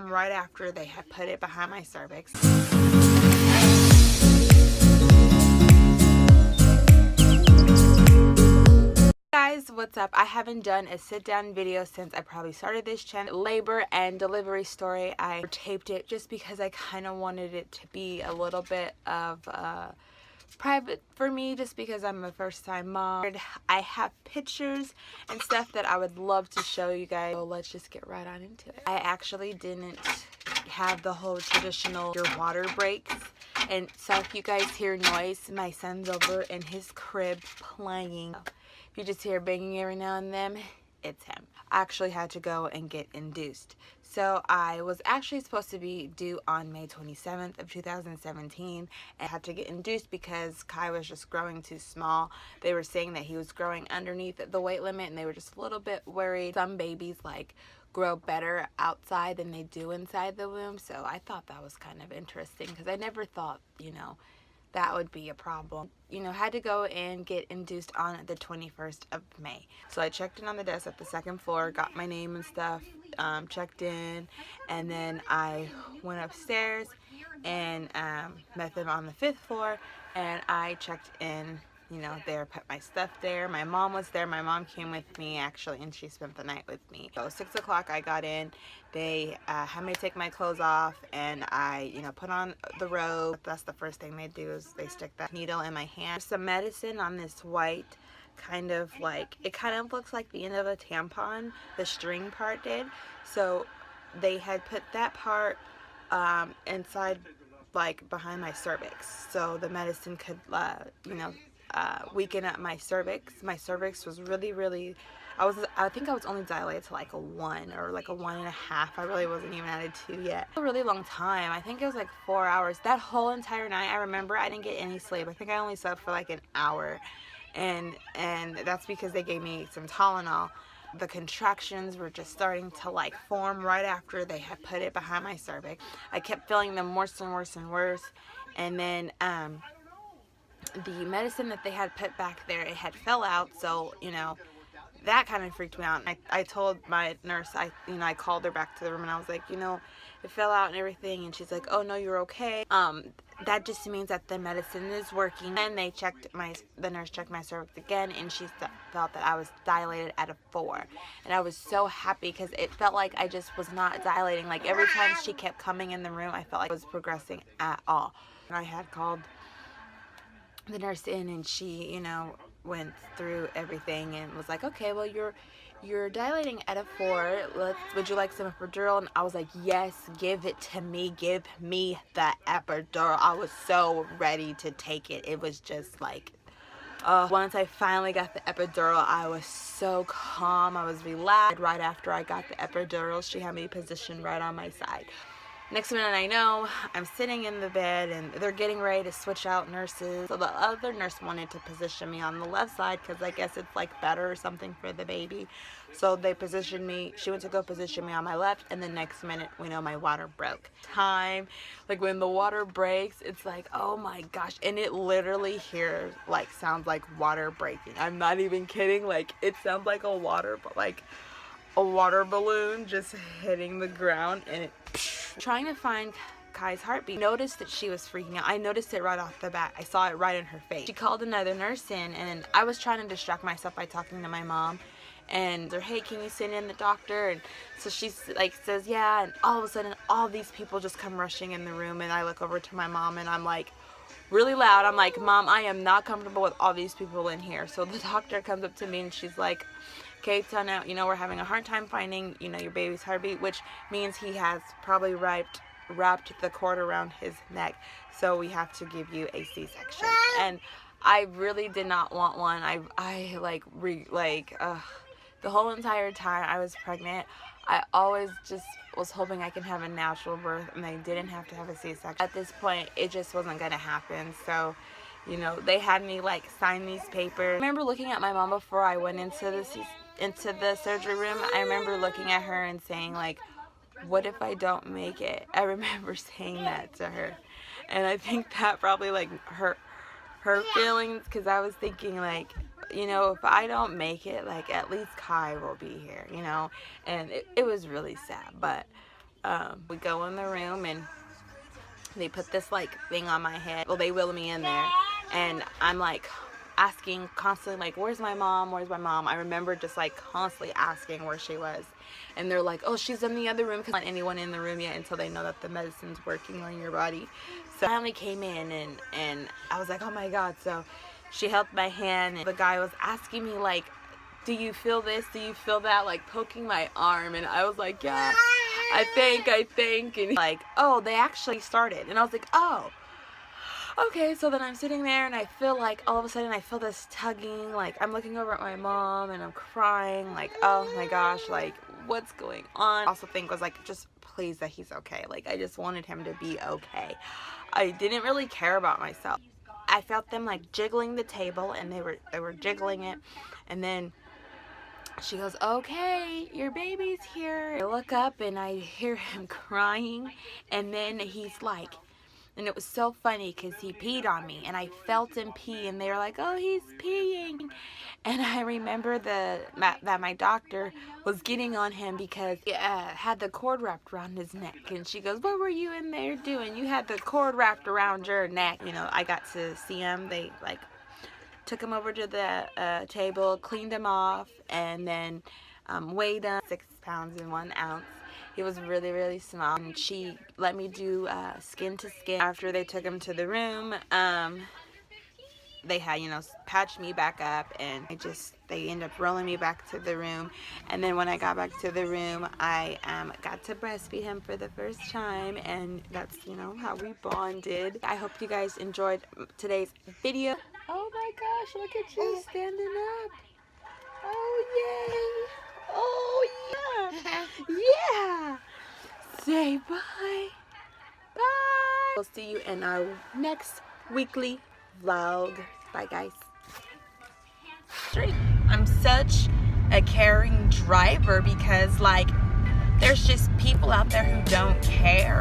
right after they had put it behind my cervix. Guys, what's up? I haven't done a sit down video since I probably started this channel. Labor and delivery story. I taped it just because I kind of wanted it to be a little bit of private for me, just because I'm a first time mom. I have pictures and stuff that I would love to show you guys, so let's just get right on into it. I actually didn't have the whole traditional your water breaks, and so if you guys hear noise, my son's over in his crib playing. If you just hear banging every now and then, it's him. I actually had to go and get induced. So I was actually supposed to be due on May 27th of 2017. I had to get induced because Kai was just growing too small. They were saying that he was growing underneath the weight limit, and they were just a little bit worried. Some babies like grow better outside than they do inside the womb. So I thought that was kind of interesting because I never thought, that would be a problem. Had to go and get induced on the 21st of May. So I checked in on the desk at the second floor, got my name and stuff, checked in, and then I went upstairs and met them on the 5th floor, and I checked in, there, put my stuff there. My mom was there. My mom came with me actually, and she spent the night with me. So 6 o'clock I got in. They had me take my clothes off, and I, put on the robe. That's the first thing they do, is they stick that needle in my hand. Some medicine on this white, kind of like, it kind of looks like the end of a tampon, the string part did. So they had put that part inside, like behind my cervix, so the medicine could, weaken up my cervix. My cervix was really, I think I was only dilated to like a 1 or like a 1.5. I really wasn't even at a 2 yet. A really long time. I think it was like 4 hours. That whole entire night, I remember I didn't get any sleep. I think I only slept for like an hour, and that's because they gave me some Tylenol. The contractions were just starting to like form right after they had put it behind my cervix. I kept feeling them worse and worse and worse, and then the medicine that they had put back there, it had fell out, so that kind of freaked me out. I told my nurse, I called her back to the room, and I was like, it fell out and everything, and she's like, oh no, you're okay. That just means that the medicine is working. And they checked the nurse checked my cervix again, and she felt that I was dilated at a 4, and I was so happy because it felt like I just was not dilating. Like every time she kept coming in the room, I felt like I was progressing at all. And I had called the nurse in, and she went through everything and was like, okay, well, you're dilating at a 4, would you like some epidural? And I was like, yes, give it to me, give me the epidural. I was so ready to take it. It was just like, once I finally got the epidural, I was so calm, I was relaxed. Right after I got the epidural, she had me positioned right on my side. Next minute I know, I'm sitting in the bed, and they're getting ready to switch out nurses. So the other nurse wanted to position me on the left side because I guess it's like better or something for the baby. So they positioned me, she went to go position me on my left, and the next minute we know my water broke. Like when the water breaks, it's like, oh my gosh, and it literally here like sounds like water breaking. I'm not even kidding. Like it sounds like a water balloon just hitting the ground, and it trying to find Kai's heartbeat. Noticed that she was freaking out. I noticed it right off the bat. I saw it right in her face. She called another nurse in, and I was trying to distract myself by talking to my mom, and they're, hey, can you send in the doctor? And so she's like, says yeah, and all of a sudden all these people just come rushing in the room, and I look over to my mom, and I'm like really loud, I'm like, Mom, I am not comfortable with all these people in here. So the doctor comes up to me, and she's like, okay, so now, we're having a hard time finding, your baby's heartbeat, which means he has probably wrapped the cord around his neck. So we have to give you a C-section. And I really did not want one. The whole entire time I was pregnant, I always just was hoping I could have a natural birth, and I didn't have to have a C-section. At this point, it just wasn't going to happen. So they had me like sign these papers. I remember looking at my mom before I went into the surgery room. I remember looking at her and saying like, what if I don't make it? I remember saying that to her, and I think that probably like hurt her feelings, because I was thinking like, if I don't make it, like at least Kai will be here, and it was really sad. But we go in the room and they put this like thing on my head. Well, they wheel me in there, and I'm like asking constantly, like, where's my mom, where's my mom? I remember just like constantly asking where she was, and they're like, oh, she's in the other room, because not anyone in the room yet until they know that the medicine's working on your body. So I finally came in, and I was like, oh my god. So she held my hand, and the guy was asking me like, do you feel this, do you feel that, like poking my arm, and I was like, yeah, I think, and like, oh, they actually started, and I was like, oh, okay. So then I'm sitting there, and I feel like all of a sudden I feel this tugging, like I'm looking over at my mom, and I'm crying, like, oh my gosh, like what's going on? Also think was like, just please that he's okay. Like I just wanted him to be okay. I didn't really care about myself. I felt them like jiggling the table, and they were jiggling it, and then she goes, okay, your baby's here. I look up and I hear him crying, and then he's like, and it was so funny because he peed on me, and I felt him pee, and they were like, oh, he's peeing. And I remember that my doctor was getting on him because he had the cord wrapped around his neck, and she goes, what were you in there doing? You had the cord wrapped around your neck. You know, I got to see him. They like took him over to the table, cleaned him off, and then weighed him 6 pounds and 1 ounce. He was really, really small, and she let me do skin to skin. After they took him to the room, they had, you know, patched me back up, and they ended up rolling me back to the room. And then when I got back to the room, I got to breastfeed him for the first time, and that's, you know, how we bonded. I hope you guys enjoyed today's video. Oh my gosh, look at you standing up. Oh, yay. Oh, yeah. Yeah. Say bye. Bye. We'll see you in our next weekly vlog. Bye, guys. I'm such a caring driver because, like, there's just people out there who don't care.